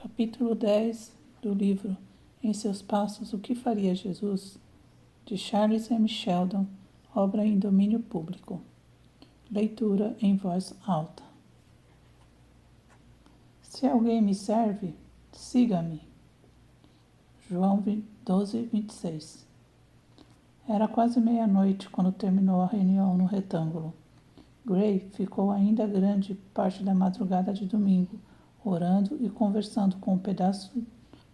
Capítulo 10 do livro Em Seus Passos, O que Faria Jesus? De Charles M. Sheldon, obra em domínio público. Leitura em voz alta. Se alguém me serve, siga-me. João 12:26. Era quase meia-noite quando terminou a reunião no retângulo. Gray ficou ainda grande parte da madrugada de domingo, orando e conversando com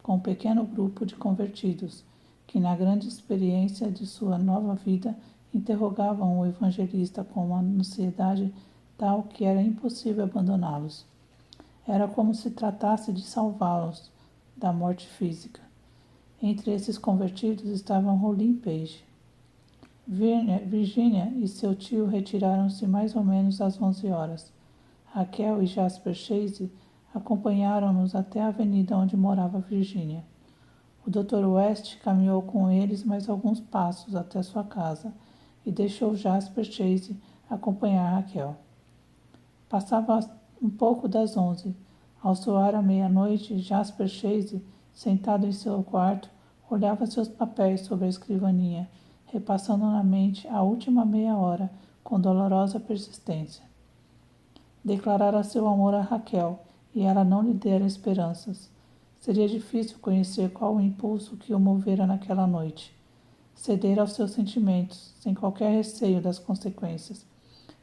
um pequeno grupo de convertidos, que na grande experiência de sua nova vida interrogavam o evangelista com uma ansiedade tal que era impossível abandoná-los. Era como se tratasse de salvá-los da morte física. Entre esses convertidos estavam Rollin Page. Virginia e seu tio retiraram-se mais ou menos às 11 horas. Raquel e Jasper Chase acompanharam-nos até a avenida onde morava Virginia. O Dr. West caminhou com eles mais alguns passos até sua casa e deixou Jasper Chase acompanhar Raquel. Passava um pouco das 11. Ao soar a meia-noite, Jasper Chase, sentado em seu quarto, olhava seus papéis sobre a escrivaninha, repassando na mente a última meia hora com dolorosa persistência. Declarara seu amor a Raquel, e ela não lhe dera esperanças. Seria difícil conhecer qual o impulso que o movera naquela noite. Ceder aos seus sentimentos, sem qualquer receio das consequências.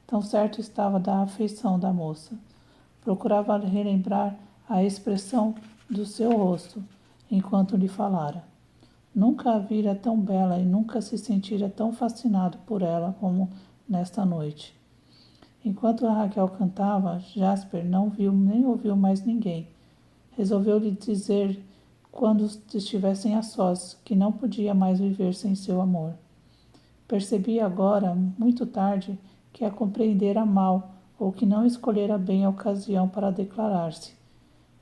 Tão certo estava da afeição da moça. Procurava relembrar a expressão do seu rosto, enquanto lhe falara. Nunca a vira tão bela e nunca se sentira tão fascinado por ela como nesta noite. Enquanto a Raquel cantava, Jasper não viu nem ouviu mais ninguém. Resolveu lhe dizer, quando estivessem a sós, que não podia mais viver sem seu amor. Percebia agora, muito tarde, que a compreendera mal ou que não escolhera bem a ocasião para declarar-se.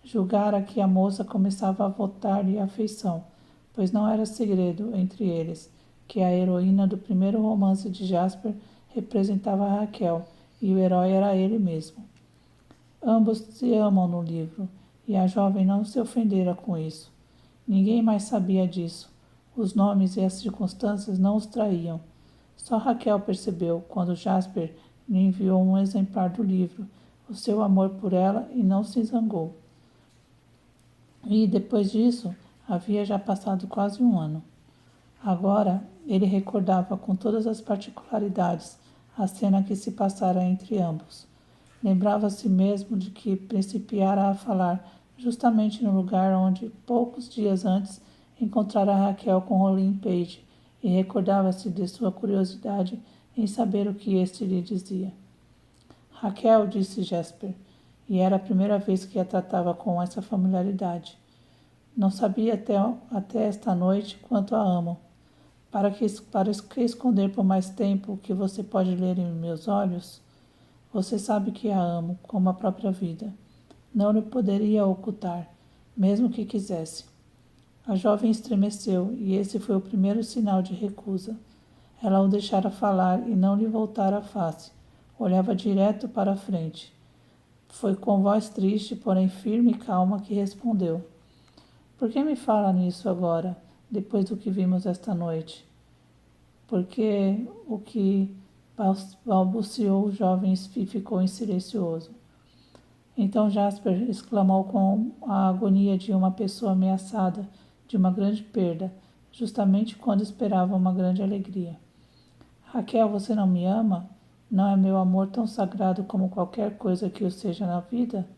Julgara que a moça começava a votar-lhe afeição, pois não era segredo entre eles que a heroína do primeiro romance de Jasper representava a Raquel e o herói era ele mesmo. Ambos se amam no livro, e a jovem não se ofendera com isso. Ninguém mais sabia disso. Os nomes e as circunstâncias não os traíam. Só Raquel percebeu, quando Jasper lhe enviou um exemplar do livro, o seu amor por ela e não se zangou. E, depois disso, havia já passado quase um ano. Agora, ele recordava com todas as particularidades a cena que se passara entre ambos. Lembrava-se mesmo de que principiara a falar justamente no lugar onde, poucos dias antes, encontrara Raquel com Rollin Page, e recordava-se de sua curiosidade em saber o que este lhe dizia. Raquel, disse Jasper, e era a primeira vez que a tratava com essa familiaridade. Não sabia até esta noite quanto a amo. Para que esconder por mais tempo o que você pode ler em meus olhos? Você sabe que a amo, como a própria vida. Não lhe poderia ocultar, mesmo que quisesse. A jovem estremeceu, e esse foi o primeiro sinal de recusa. Ela o deixara falar e não lhe voltara a face. Olhava direto para a frente. Foi com voz triste, porém firme e calma, que respondeu. Por que me fala nisso agora, depois do que vimos esta noite? Porque o que balbuciou o jovem e ficou em silencioso. Então Jasper exclamou com a agonia de uma pessoa ameaçada de uma grande perda, justamente quando esperava uma grande alegria. Raquel, você não me ama? Não é meu amor tão sagrado como qualquer coisa que o seja na vida?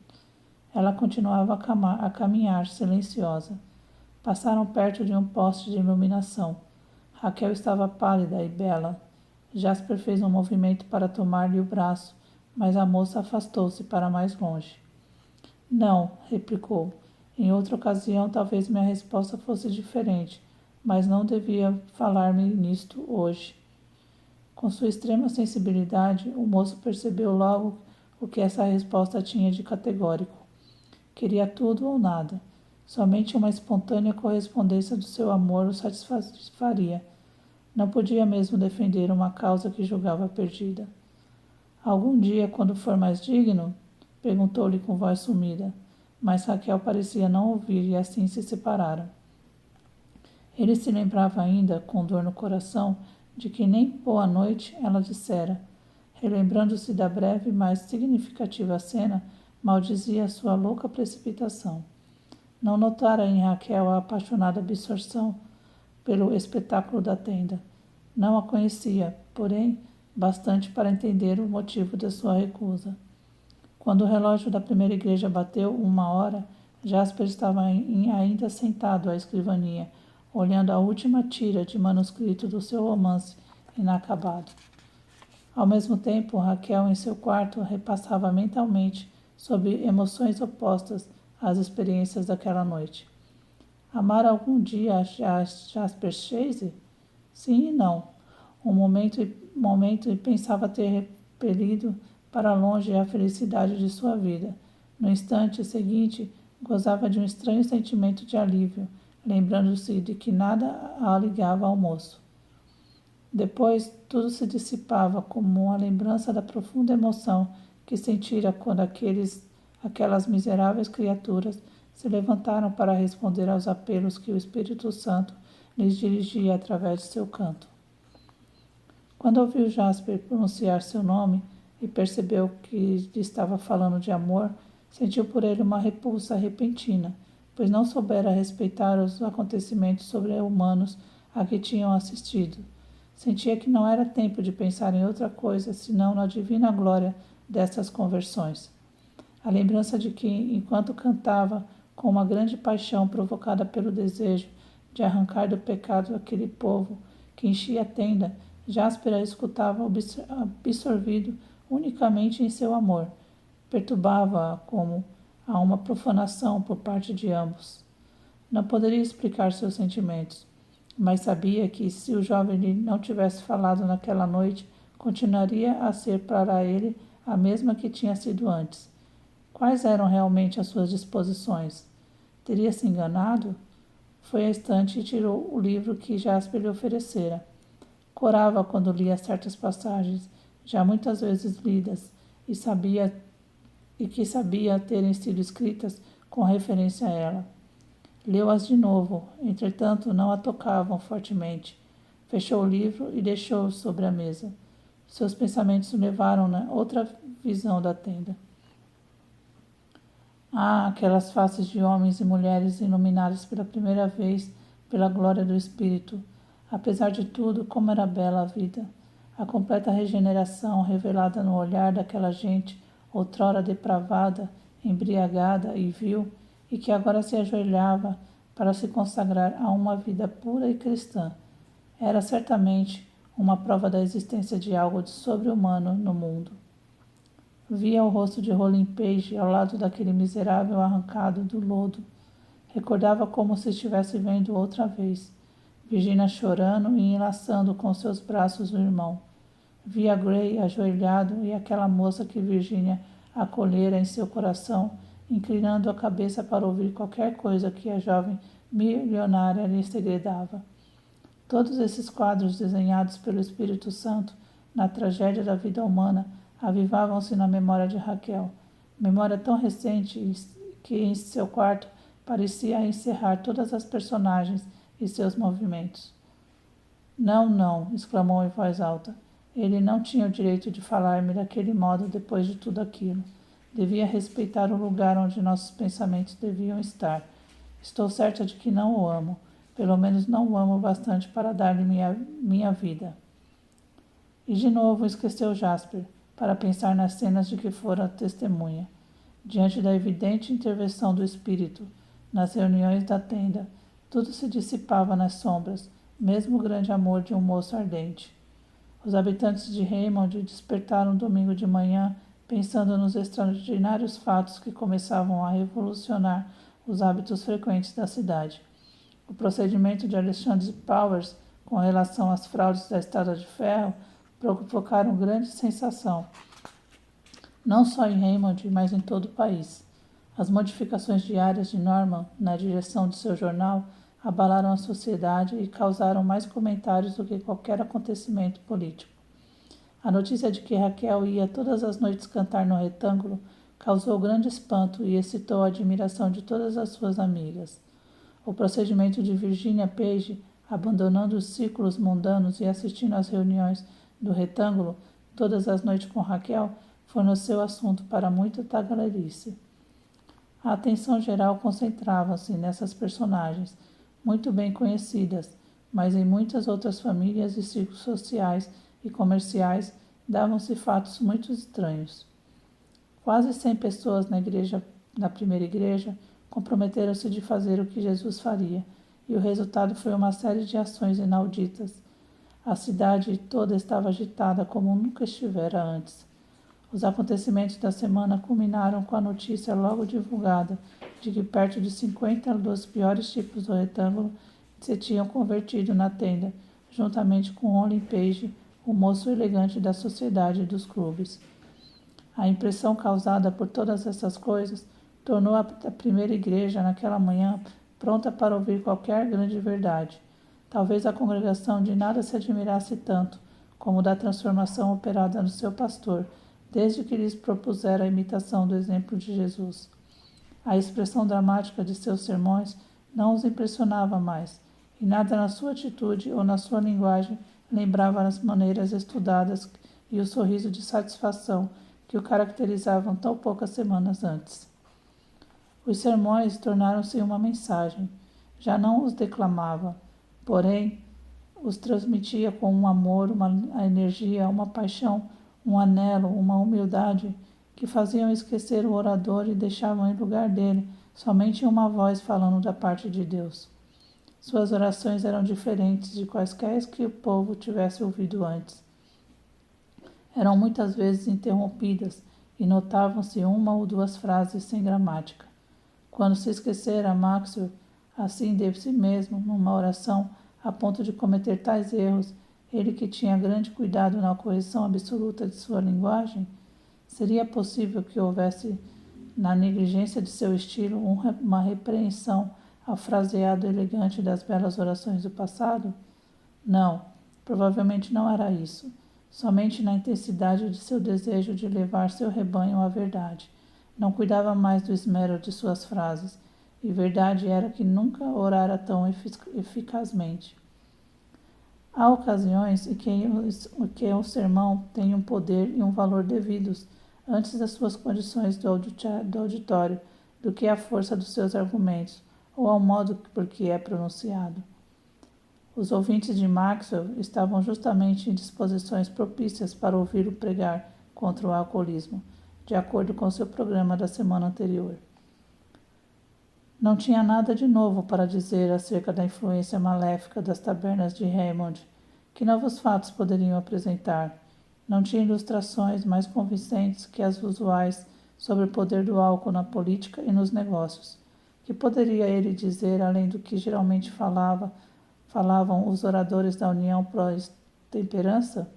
Ela continuava a caminhar, silenciosa. Passaram perto de um poste de iluminação. Raquel estava pálida e bela. Jasper fez um movimento para tomar-lhe o braço, mas a moça afastou-se para mais longe. Não, replicou. Em outra ocasião talvez minha resposta fosse diferente, mas não devia falar-me nisto hoje. Com sua extrema sensibilidade, o moço percebeu logo o que essa resposta tinha de categórico. Queria tudo ou nada. Somente uma espontânea correspondência do seu amor o satisfaria. Não podia mesmo defender uma causa que julgava perdida. Algum dia, quando for mais digno? Perguntou-lhe com voz sumida. mas Raquel parecia não ouvir e assim se separaram. Ele se lembrava ainda, com dor no coração, de que nem boa noite ela dissera. Relembrando-se da breve, mas significativa cena, maldizia sua louca precipitação. Não notara em Raquel a apaixonada absorção pelo espetáculo da tenda. Não a conhecia, porém, bastante para entender o motivo de sua recusa. Quando o relógio da primeira igreja bateu 1 hora, Jasper estava ainda sentado à escrivaninha, olhando a última tira de manuscrito do seu romance inacabado. Ao mesmo tempo, Raquel, em seu quarto, repassava mentalmente, sob emoções opostas, as experiências daquela noite. Amar algum dia Jasper Chase? Sim e não. Um momento e pensava ter repelido para longe a felicidade de sua vida. No instante seguinte, gozava de um estranho sentimento de alívio, lembrando-se de que nada a ligava ao moço. Depois, tudo se dissipava como uma lembrança da profunda emoção que sentira quando aquelas miseráveis criaturas se levantaram para responder aos apelos que o Espírito Santo lhes dirigia através de seu canto. Quando ouviu Jasper pronunciar seu nome e percebeu que lhe estava falando de amor, sentiu por ele uma repulsa repentina, pois não soubera respeitar os acontecimentos sobre-humanos a que tinham assistido. Sentia que não era tempo de pensar em outra coisa senão na divina glória dessas conversões. A lembrança de que, enquanto cantava com uma grande paixão provocada pelo desejo de arrancar do pecado aquele povo que enchia a tenda, Jasper a escutava absorvido unicamente em seu amor. Perturbava-a como a uma profanação por parte de ambos. Não poderia explicar seus sentimentos, mas sabia que, se o jovem lhe não tivesse falado naquela noite, continuaria a ser para ele a mesma que tinha sido antes. Quais eram realmente as suas disposições? Teria se enganado? Foi à estante e tirou o livro que Jasper lhe oferecera. Corava quando lia certas passagens, já muitas vezes lidas, e que sabia terem sido escritas com referência a ela. Leu-as de novo, entretanto não a tocavam fortemente. Fechou o livro e deixou-o sobre a mesa. Seus pensamentos o levaram a outra visão da tenda. Aquelas faces de homens e mulheres iluminadas pela primeira vez pela glória do Espírito. Apesar de tudo, como era bela a vida. A completa regeneração revelada no olhar daquela gente, outrora depravada, embriagada e vil, e que agora se ajoelhava para se consagrar a uma vida pura e cristã. Era certamente uma prova da existência de algo de sobre-humano no mundo. Via o rosto de Rollin Page ao lado daquele miserável arrancado do lodo. Recordava como se estivesse vendo outra vez. Virginia chorando e enlaçando com seus braços o irmão. Via Gray ajoelhado e aquela moça que Virginia acolhera em seu coração, inclinando a cabeça para ouvir qualquer coisa que a jovem milionária lhe segredava. Todos esses quadros desenhados pelo Espírito Santo na tragédia da vida humana avivavam-se na memória de Raquel, memória tão recente que em seu quarto parecia encerrar todas as personagens e seus movimentos. Não, não, exclamou em voz alta. Ele não tinha o direito de falar-me daquele modo depois de tudo aquilo. Devia respeitar o lugar onde nossos pensamentos deviam estar. Estou certa de que não o amo. Pelo menos não o amo bastante para dar-lhe minha vida. E de novo esqueceu Jasper, para pensar nas cenas de que fora testemunha. Diante da evidente intervenção do espírito, nas reuniões da tenda, tudo se dissipava nas sombras, mesmo o grande amor de um moço ardente. Os habitantes de Raymond despertaram domingo de manhã, pensando nos extraordinários fatos que começavam a revolucionar os hábitos frequentes da cidade. O procedimento de Alexander Powers com relação às fraudes da Estrada de Ferro provocaram grande sensação, não só em Raymond, mas em todo o país. As modificações diárias de Norman na direção de seu jornal abalaram a sociedade e causaram mais comentários do que qualquer acontecimento político. A notícia de que Raquel ia todas as noites cantar no retângulo causou grande espanto e excitou a admiração de todas as suas amigas. O procedimento de Virginia Page, abandonando os círculos mundanos e assistindo às reuniões do retângulo todas as noites com Raquel, forneceu assunto para muita tagarelice. A atenção geral concentrava-se nessas personagens, muito bem conhecidas, mas em muitas outras famílias e círculos sociais e comerciais davam-se fatos muito estranhos. Quase 100 pessoas na primeira igreja comprometeram-se de fazer o que Jesus faria, e o resultado foi uma série de ações inauditas. A cidade toda estava agitada como nunca estivera antes. Os acontecimentos da semana culminaram com a notícia logo divulgada de que perto de 50 dos piores tipos do retângulo se tinham convertido na tenda, juntamente com Olin Page, o moço elegante da sociedade e dos clubes. A impressão causada por todas essas coisas tornou a primeira igreja naquela manhã pronta para ouvir qualquer grande verdade. Talvez a congregação de nada se admirasse tanto como da transformação operada no seu pastor, desde que lhes propusera a imitação do exemplo de Jesus. A expressão dramática de seus sermões não os impressionava mais, e nada na sua atitude ou na sua linguagem lembrava as maneiras estudadas e o sorriso de satisfação que o caracterizavam tão poucas semanas antes. Os sermões tornaram-se uma mensagem. Já não os declamava, porém os transmitia com um amor, uma energia, uma paixão, um anelo, uma humildade que faziam esquecer o orador e deixavam em lugar dele somente uma voz falando da parte de Deus. Suas orações eram diferentes de quaisquer que o povo tivesse ouvido antes. Eram muitas vezes interrompidas e notavam-se uma ou duas frases sem gramática. Quando se esquecera Maxwell, assim de si mesmo, numa oração, a ponto de cometer tais erros, ele que tinha grande cuidado na correção absoluta de sua linguagem, seria possível que houvesse, na negligência de seu estilo, uma repreensão ao fraseado elegante das belas orações do passado? Não, provavelmente não era isso. Somente na intensidade de seu desejo de levar seu rebanho à verdade. Não cuidava mais do esmero de suas frases, e verdade era que nunca orara tão eficazmente. Há ocasiões em que o sermão tem um poder e um valor devidos antes das suas condições do auditório do que à força dos seus argumentos ou ao modo por que é pronunciado. Os ouvintes de Maxwell estavam justamente em disposições propícias para ouvi-lo pregar contra o alcoolismo, de acordo com seu programa da semana anterior. Não tinha nada de novo para dizer acerca da influência maléfica das tabernas de Raymond. Que novos fatos poderiam apresentar? Não tinha ilustrações mais convincentes que as usuais sobre o poder do álcool na política e nos negócios. Que poderia ele dizer além do que geralmente falavam os oradores da União Pró-Temperança?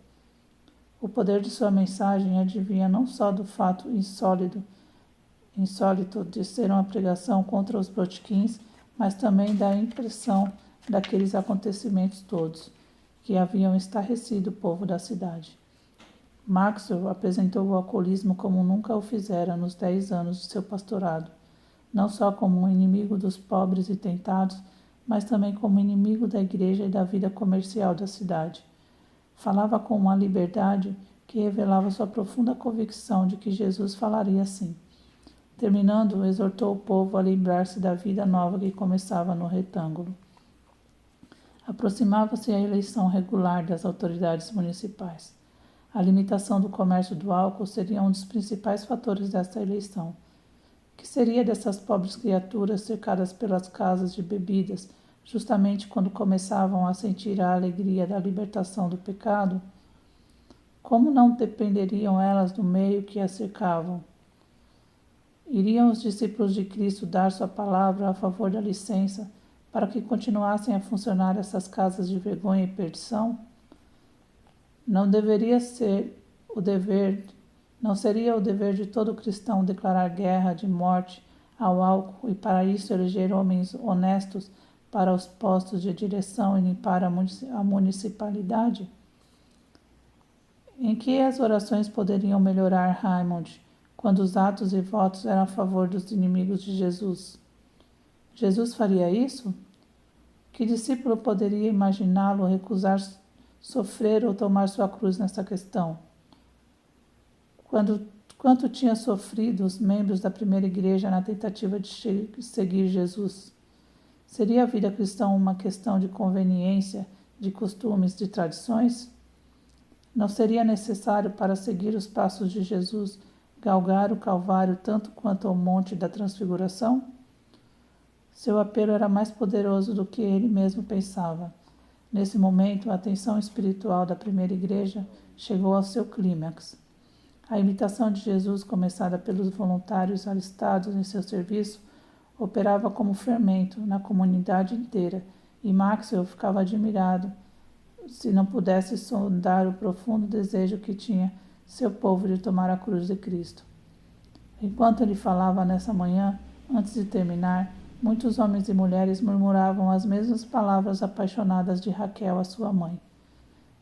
O poder de sua mensagem advinha não só do fato insólito de ser uma pregação contra os botequins, mas também da impressão daqueles acontecimentos todos, que haviam estarrecido o povo da cidade. Maxwell apresentou o alcoolismo como nunca o fizera nos 10 anos de seu pastorado, não só como um inimigo dos pobres e tentados, mas também como inimigo da igreja e da vida comercial da cidade. Falava com uma liberdade que revelava sua profunda convicção de que Jesus falaria assim. Terminando, exortou o povo a lembrar-se da vida nova que começava no retângulo. Aproximava-se a eleição regular das autoridades municipais. A limitação do comércio do álcool seria um dos principais fatores desta eleição. Que seria dessas pobres criaturas cercadas pelas casas de bebidas, justamente quando começavam a sentir a alegria da libertação do pecado? Como não dependeriam elas do meio que as cercavam? Iriam os discípulos de Cristo dar sua palavra a favor da licença para que continuassem a funcionar essas casas de vergonha e perdição? Não seria o dever de todo cristão declarar guerra de morte ao álcool e para isso eleger homens honestos para os postos de direção e limpar a municipalidade? Em que as orações poderiam melhorar Raymond quando os atos e votos eram a favor dos inimigos de Jesus. Jesus faria isso? Que discípulo poderia imaginá-lo recusar sofrer ou tomar sua cruz nessa questão? Quanto tinham sofrido os membros da primeira igreja na tentativa de seguir Jesus? Seria a vida cristã uma questão de conveniência, de costumes, de tradições? Não seria necessário para seguir os passos de Jesus galgar o Calvário tanto quanto o Monte da Transfiguração? Seu apelo era mais poderoso do que ele mesmo pensava. Nesse momento, a tensão espiritual da primeira igreja chegou ao seu clímax. A imitação de Jesus, começada pelos voluntários alistados em seu serviço, operava como fermento na comunidade inteira, e Maxwell ficava admirado se não pudesse sondar o profundo desejo que tinha seu povo de tomar a cruz de Cristo. Enquanto ele falava nessa manhã, antes de terminar, muitos homens e mulheres murmuravam as mesmas palavras apaixonadas de Raquel, a sua mãe.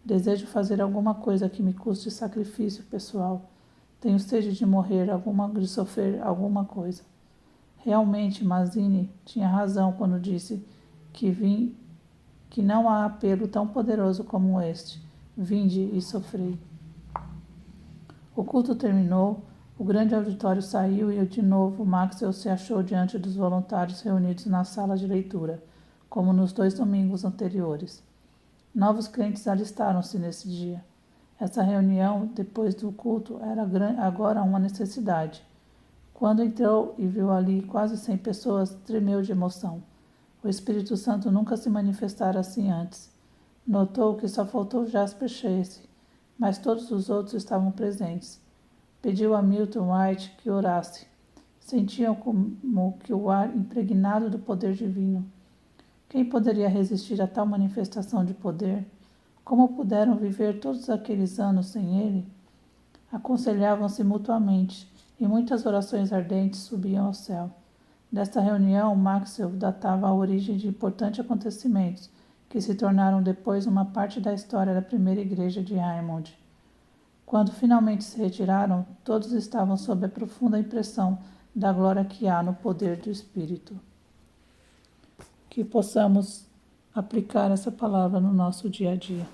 Desejo fazer alguma coisa que me custe sacrifício pessoal. Tenho sede de morrer, de sofrer alguma coisa. Realmente, Mazzini tinha razão quando disse que não há apelo tão poderoso como este. Vinde e sofrei. O culto terminou, o grande auditório saiu e de novo Maxwell se achou diante dos voluntários reunidos na sala de leitura, como nos 2 domingos anteriores. Novos crentes alistaram-se nesse dia. Essa reunião, depois do culto, era agora uma necessidade. Quando entrou e viu ali quase 100 pessoas, tremeu de emoção. O Espírito Santo nunca se manifestara assim antes. Notou que só faltou Jasper Chase, mas todos os outros estavam presentes. Pediu a Milton White que orasse. Sentiam como que o ar impregnado do poder divino. Quem poderia resistir a tal manifestação de poder? Como puderam viver todos aqueles anos sem ele? Aconselhavam-se mutuamente, e muitas orações ardentes subiam ao céu. Desta reunião, Maxwell datava a origem de importantes acontecimentos, que se tornaram depois uma parte da história da primeira igreja de Raymond. Quando finalmente se retiraram, todos estavam sob a profunda impressão da glória que há no poder do Espírito. Que possamos aplicar essa palavra no nosso dia a dia.